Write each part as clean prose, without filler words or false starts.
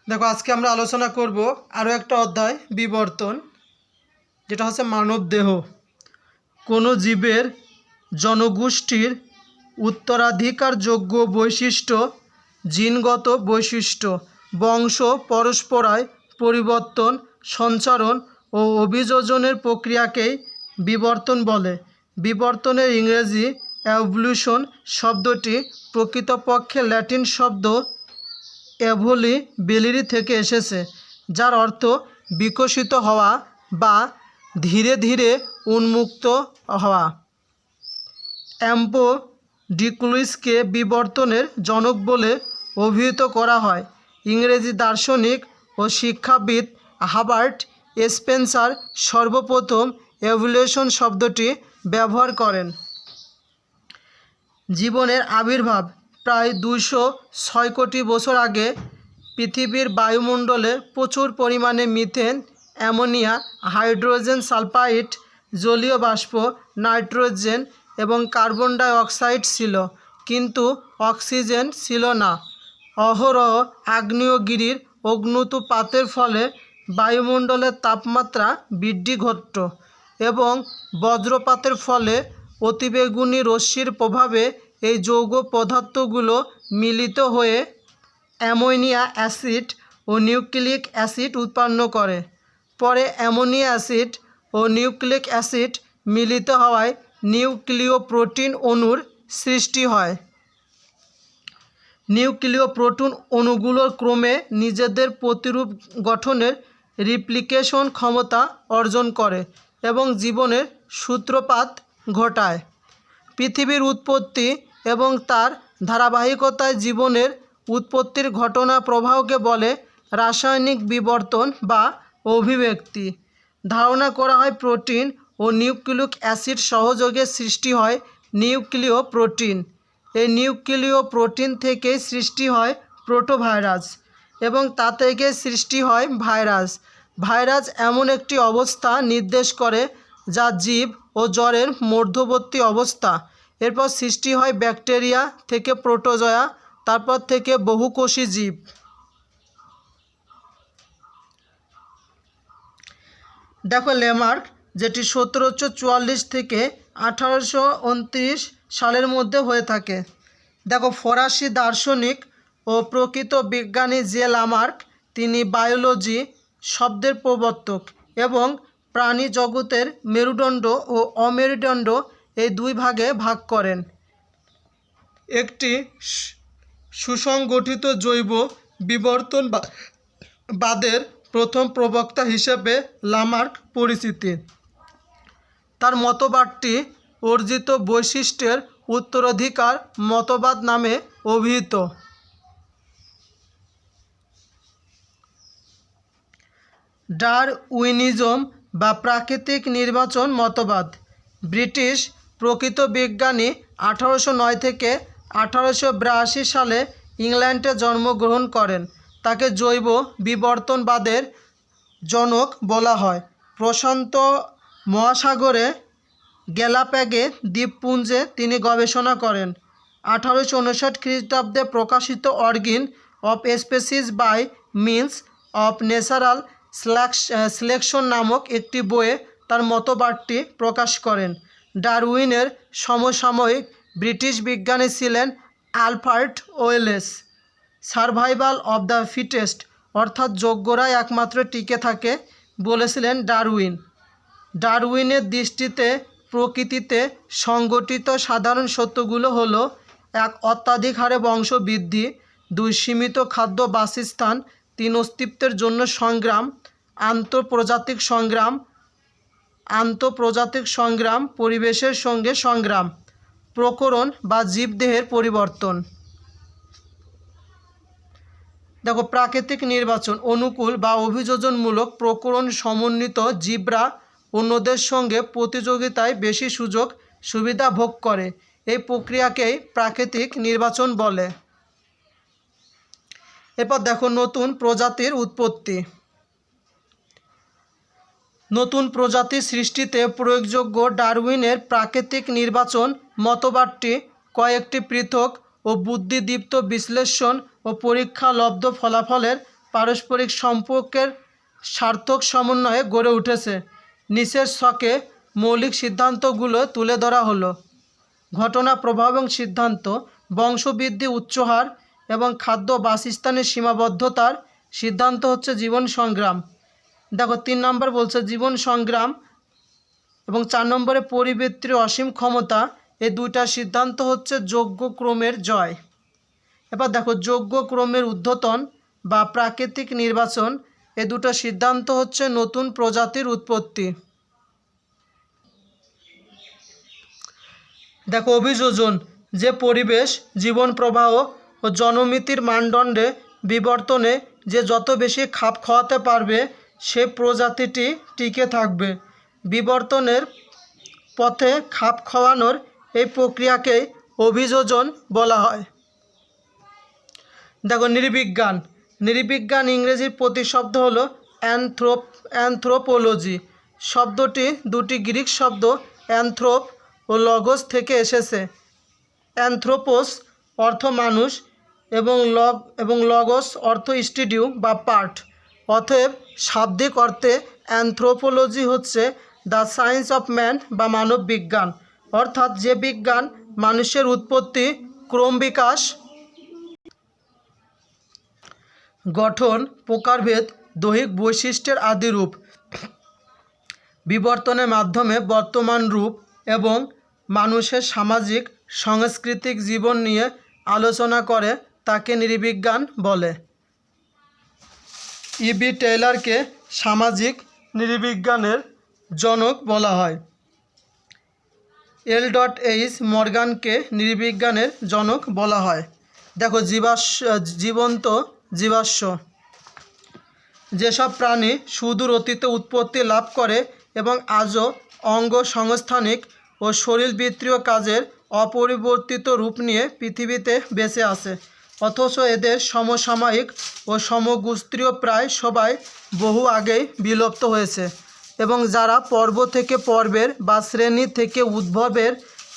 দেখো আজকে আমরা আলোচনা করব আরও একটা অধ্যায় বিবর্তন, যেটা হচ্ছে মানব দেহ। কোনো জীবের জনগোষ্ঠীর উত্তরাধিকারযোগ্য বৈশিষ্ট্য, জিনগত বৈশিষ্ট্য, বংশ পরস্পরায় পরিবর্তন, সঞ্চারণ ও অভিযোজনের প্রক্রিয়াকেই বিবর্তন বলে। বিবর্তনের ইংরেজি এভলিউশন শব্দটি প্রকৃতপক্ষে ল্যাটিন শব্দ এভোলি বেলিরি থেকে এসেছে, যার অর্থ বিকশিত হওয়া বা ধীরে ধীরে উন্মুক্ত হওয়া। এম্পোডিক্লুইসকে বিবর্তনের জনক বলে অভিহিত করা হয়। ইংরেজি দার্শনিক ও শিক্ষাবিদ হার্বার্ট স্পেন্সার সর্বপ্রথম এভলিউশন শব্দটি ব্যবহার করেন। জীবনের আবির্ভাব প্রায় 206 কোটি বছর আগে। পৃথিবীর বায়ুমণ্ডলে প্রচুর পরিমাণে মিথেন, অ্যামোনিয়া, হাইড্রোজেন সালফাইড, জলীয় বাষ্প, নাইট্রোজেন এবং কার্বন ডাই অক্সাইড ছিল, কিন্তু অক্সিজেন ছিল না। অহরহ আগ্নেয়গিরির অগ্ন্যুৎপাতের ফলে বায়ুমণ্ডলের তাপমাত্রা বৃদ্ধি ঘটত এবং বজ্রপাতের ফলে অতিবেগুনি রশ্মির প্রভাবে এই যৌগ পদার্থগুলো মিলিত হয়ে অ্যামোনিয়া অ্যাসিড ও নিউক্লিক অ্যাসিড উৎপন্ন করে। পরে অ্যামোনিয়া অ্যাসিড ও নিউক্লিক অ্যাসিড মিলিত হওয়ায় নিউক্লিয় প্রোটিন অণুর সৃষ্টি হয়। নিউক্লিয় প্রোটিন অণুগুলোর ক্রমে নিজেদের প্রতিরূপ গঠনের রিপ্লিকেশন ক্ষমতা অর্জন করে এবং জীবনের সূত্রপাত ঘটায়। পৃথিবীর উৎপত্তি এবং তার ধারাবাহিকতায় জীবনের উৎপত্তির ঘটনা প্রবাহকে বলে রাসায়নিক বিবর্তন বা অভিব্যক্তি। ধারণা করা হয় প্রোটিন ও নিউক্লিক অ্যাসিড সহযোগে সৃষ্টি হয় নিউক্লিয় প্রোটিন। এই নিউক্লিয় প্রোটিন থেকে সৃষ্টি হয় প্রোটোভাইরাস এবং তা থেকে সৃষ্টি হয় ভাইরাস। ভাইরাস এমন একটি অবস্থা নির্দেশ করে যা জীব ও জ্বরের মধ্যবর্তী অবস্থা। এরপর সৃষ্টি হয় ব্যাকটেরিয়া থেকে প্রোটোজোয়া, তারপর থেকে বহুকোষী জীব। দেখো লেমার্ক, যেটি 1744 থেকে 1829 সালের মধ্যে হয়ে থাকে। দেখো ফরাসি দার্শনিক ও প্রকৃত বিজ্ঞানী যে লামার্ক, তিনি বায়োলজি শব্দের প্রবর্তক এবং প্রাণী জগতের মেরুদণ্ড ও অমেরুদণ্ড এই দুই ভাগে ভাগ করেন। একটি সুসংগঠিত জৈব বিবর্তনবাদের প্রথম প্রবক্তা হিসেবে লামার্ক পরিচিতি। তার মতবাদটি অর্জিত বৈশিষ্ট্যের উত্তরাধিকার মতবাদ নামে অভিহিত। ডারউইনিজম বা প্রাকৃতিক নির্বাচন মতবাদ। ব্রিটিশ প্রকৃত বিজ্ঞানী 1809 থেকে 1882 সালে ইংল্যান্ডে জন্মগ্রহণ করেন। তাকে জৈব বিবর্তনবাদের জনক বলা হয়। প্রশান্ত মহাসাগরে গ্যালাপ্যাগে দ্বীপপুঞ্জে তিনি গবেষণা করেন। 1859 খ্রিস্টাব্দে প্রকাশিত origin of species by means of natural selection নামক একটি বইয়ে তার মতবাদটি প্রকাশ করেন। ডারউইনের সমসাময়িক ব্রিটিশ বিজ্ঞানী ছিলেন Alfred Wales. Survival of the fittest, অর্থাৎ যোগ্যরাই একমাত্র টিকে থাকে, বলেছিলেন ডারউইন। ডারউইনের দৃষ্টিতে প্রকৃতিতে সংঘটিত সাধারণ সত্যগুলো হলো: 1. অত্যাধিক হারে বংশবৃদ্ধি, 2. সীমিত খাদ্য বাসস্থান, 3. অস্তিত্বের জন্য সংগ্রাম, আন্তঃপ্রজাতিক সংগ্রাম, পরিবেশের সঙ্গে সংগ্রাম, প্রকরণ বা জীবদেহের পরিবর্তন। দেখো প্রাকৃতিক নির্বাচন, অনুকূল বা অভিযোজনমূলক প্রকরণ সমন্বিত জীবরা অন্যদের সঙ্গে প্রতিযোগিতায় বেশি সুযোগ সুবিধা ভোগ করে। এই প্রক্রিয়াকেই প্রাকৃতিক নির্বাচন বলে। এরপর দেখো নতুন প্রজাতির উৎপত্তি। নতুন প্রজাতি সৃষ্টিতে প্রয়োগযোগ্য ডারউইনের প্রাকৃতিক নির্বাচন মতবাদটি কয়েকটি পৃথক ও বুদ্ধিদীপ্ত বিশ্লেষণ ও পরীক্ষালব্ধ ফলাফলের পারস্পরিক সম্পর্কের সার্থক সমন্বয়ে গড়ে উঠেছে। নিচের ছকে মৌলিক সিদ্ধান্তগুলো তুলে ধরা হলো। ঘটনা, প্রভাব এবং সিদ্ধান্ত। বংশবৃদ্ধি, উচ্চ হার এবং খাদ্য বাসস্থানের সীমাবদ্ধতার সিদ্ধান্ত হচ্ছে জীবন সংগ্রাম। দেখো 3 নম্বর বলছে জীবন সংগ্রাম এবং 4 নম্বরে পরিবৃত্তির অসীম ক্ষমতা। এই দুইটা সিদ্ধান্ত হচ্ছে যজ্ঞক্রমের জয়। এবার দেখো যজ্ঞক্রমের ঊর্ধ্বতন বা প্রাকৃতিক নির্বাচন। এই দুটো সিদ্ধান্ত হচ্ছে নতুন প্রজাতির উৎপত্তি। দেখো অভিযোজন, যে পরিবেশ, জীবন প্রবাহ ও জনমিতির মানদণ্ডে বিবর্তনে যে যত বেশি খাপ খাওয়াতে পারবে সে প্রজাতিটি টিকে থাকবে। বিবর্তনের পথে খাপ খাওয়ানোর এই প্রক্রিয়াকেই অভিযোজন বলা হয়। দেখো নৃবিজ্ঞান। নৃবিজ্ঞান ইংরেজির প্রতিশব্দ হলো অ্যানথ্রোপোলজি। শব্দটি দুটি গ্রিক শব্দ অ্যানথ্রোপ ও লগস থেকে এসেছে। অ্যানথ্রোপোস অর্থ মানুষ এবং লগস অর্থ স্টুডিও বা পার্ট। অতএব শাব্দিক অর্থে অ্যানথ্রোপোলজি হচ্ছে দ্য সায়েন্স অফ ম্যান বা মানব বিজ্ঞান, অর্থাৎ যে বিজ্ঞান মানুষের উৎপত্তি, ক্রম বিকাশ, গঠন, প্রকারভেদ, দৈহিক বৈশিষ্ট্যের আদিরূপ, বিবর্তনের মাধ্যমে বর্তমান রূপ এবং মানুষের সামাজিক সাংস্কৃতিক জীবন নিয়ে আলোচনা করে তাকে নৃবিজ্ঞান বলে। ইবি টেইলরকে সামাজিক নৃবিজ্ঞানের জনক বলা হয়। L.H. মর্গানকে নৃবিজ্ঞানের জনক বলা হয়। দেখো জীবন্ত জীবাশ্ম। যেসব প্রাণী সুদূর অতীতে উৎপত্তি লাভ করে এবং আজও অঙ্গ সংস্থানিক ও শরীরবৃত্তীয় কাজের অপরিবর্তিত রূপ নিয়ে পৃথিবীতে বেঁচে আছে, অথচ এদের সমসাময়িক ও সমগোত্রীয় প্রায় সবাই বহু আগেই বিলুপ্ত হয়েছে এবং যারা পর্ব থেকে পর্বের বা শ্রেণী থেকে উদ্ভবের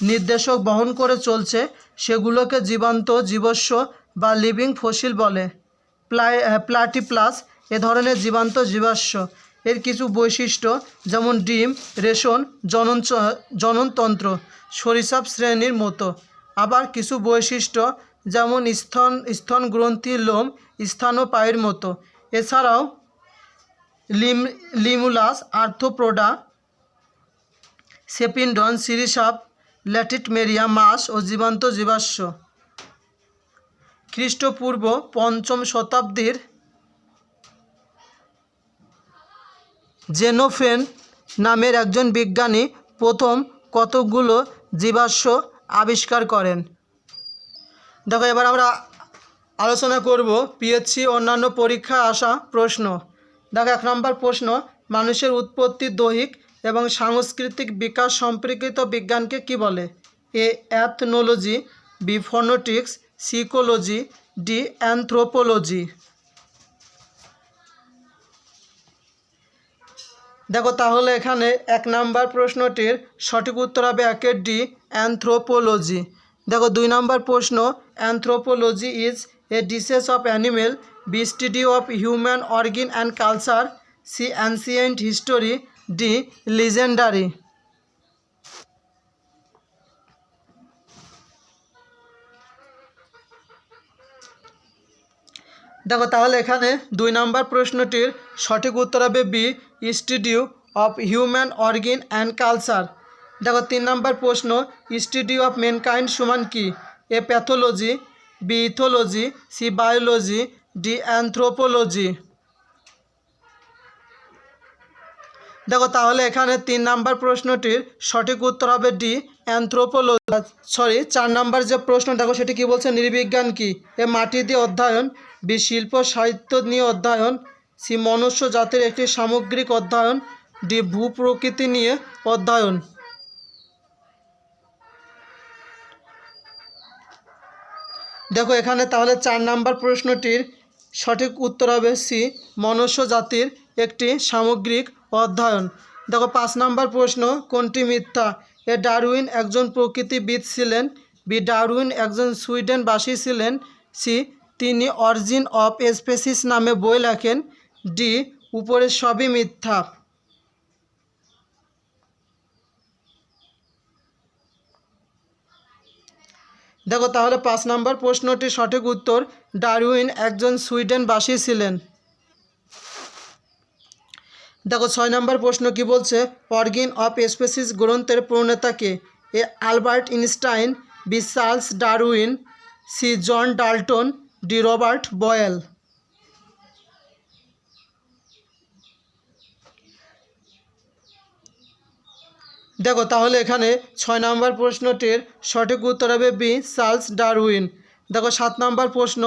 নির্দেশক বহন করে চলছে সেগুলোকে জীবন্ত জীবাশ্ম বা লিভিং ফসিল বলে। প্লাটিপ্লাস এ ধরনের জীবন্ত জীবাশ্ম। এর কিছু বৈশিষ্ট্য যেমন ডিম, রেশন, জননতন্ত্র সরিষাপ শ্রেণীর মতো। আবার কিছু বৈশিষ্ট্য যেমন স্তন গ্রন্থি, লোম, স্তন্যপায়ীর মতো। এছাড়াও লিমুলাস, আর্থ্রোপোডা, সেপিন্ডন, সরিষাপ, ল্যাটিমেরিয়া, মাছ ও জীবন্ত জীবাশ্ম। খ্রিস্টপূর্ব 5ম শতাব্দীর জেনোফেন নামের একজন বিজ্ঞানী প্রথম কতকগুলো জীবাশ্ম আবিষ্কার করেন। দেখো এবার আমরা আলোচনা করব পিএসসি অন্যান্য পরীক্ষায় আসা প্রশ্ন। দেখো 1 নম্বর প্রশ্ন, মানুষের উৎপত্তি, দৈহিক এবং সাংস্কৃতিক বিকাশ সম্পর্কিত বিজ্ঞানকে কি বলে? A ethnology, B phonetics, C ecology, D anthropology. দেখো তাহলে এখানে 1 নম্বর প্রশ্নটির সঠিক উত্তর হবে 1 ডি অ্যানথ্রোপোলজি। দেখো 2 নম্বর প্রশ্ন, anthropology is a disease of animal, B study of human organ and culture, C ancient history, D legendary. দেখো তাহলে এখানে 2 নম্বর প্রশ্নটির সঠিক উত্তর হবে B study of human organ and culture. দেখো 3 নম্বর প্রশ্ন, স্টাডি অফ ম্যানকাইন্ড সমান কি? A pathology, B ethology, C biology, D anthropology. দেখো তাহলে এখানে 3 নম্বর প্রশ্নটির সঠিক উত্তর হবে ডি অ্যানথ্রোপোলজি। 4 নম্বর যে প্রশ্ন দেখো সেটি কি বলছে, নৃবিজ্ঞান কি? এ মাটি দিয়ে অধ্যয়ন, বি শিল্প সাহিত্য নিয়ে অধ্যয়ন, সি মনুষ্য জাতির একটি সামগ্রিক অধ্যয়ন, ডি ভূপ্রকৃতি নিয়ে অধ্যয়ন। দেখো এখানে তাহলে 4 নম্বর প্রশ্নটির সঠিক উত্তর হবে সি মনুষ্য জাতির একটি সামগ্রিক অধ্যয়ন। দেখো 5 নম্বর প্রশ্ন, কোনটি মিথ্যা? এ ডারউইন একজন প্রকৃতিবিদ ছিলেন, বি ডারউইন একজন সুইডেনবাসী ছিলেন, সি তিনি অরিজিন অফ স্পেসিস নামে বই লেখেন। ডি, উপরের সবই মিথ্যা। দেখো তাহলে 5 নম্বর প্রশ্নটির সঠিক উত্তর, ডারউইন একজন সুইডেনবাসী ছিলেন। দেখো 6 নম্বর প্রশ্ন কি বলছে, অরিজিন অফ স্পেসিস গ্রন্থের প্রণেতাকে? A, Albert Einstein, B, Charles Darwin, C, John Dalton, D, Robert Boyle. দেখো তাহলে এখানে 6 নম্বর প্রশ্নটির সঠিক উত্তর হবে বি, চার্লস ডারউইন। দেখো 7 নম্বর প্রশ্ন,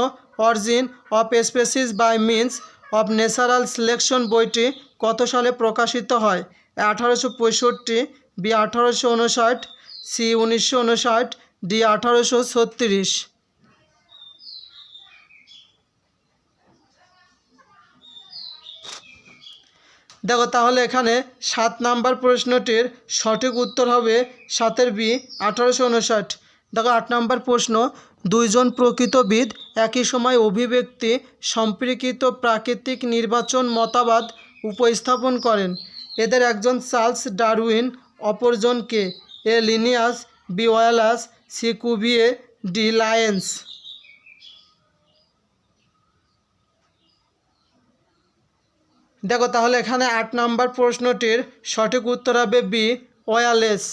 origin of species by means of natural selection বইটি কত সালে প্রকাশিত হয়? 1865, বি 1859, সি 1959, ডি 1836। দেখো তাহলে এখানে 7 নাম্বার প্রশ্নটির সঠিক উত্তর হবে 7-এর বি, 1859। দেখো 8 নাম্বার প্রশ্ন, দুইজন প্রকৃতবিদ একই সময় অভিব্যক্তি সম্পর্কিত প্রাকৃতিক নির্বাচন মতবাদ উপস্থাপন করেন। এদের একজন চার্লস ডারউইন, অপরজন কে? A, Linnaeus, B, Wallace, C, Cuvier, D, Lyons. দেখো তাহলে এখানে 8 নাম্বার প্রশ্নটির সঠিক উত্তর হবে বি, ওয়ালেস।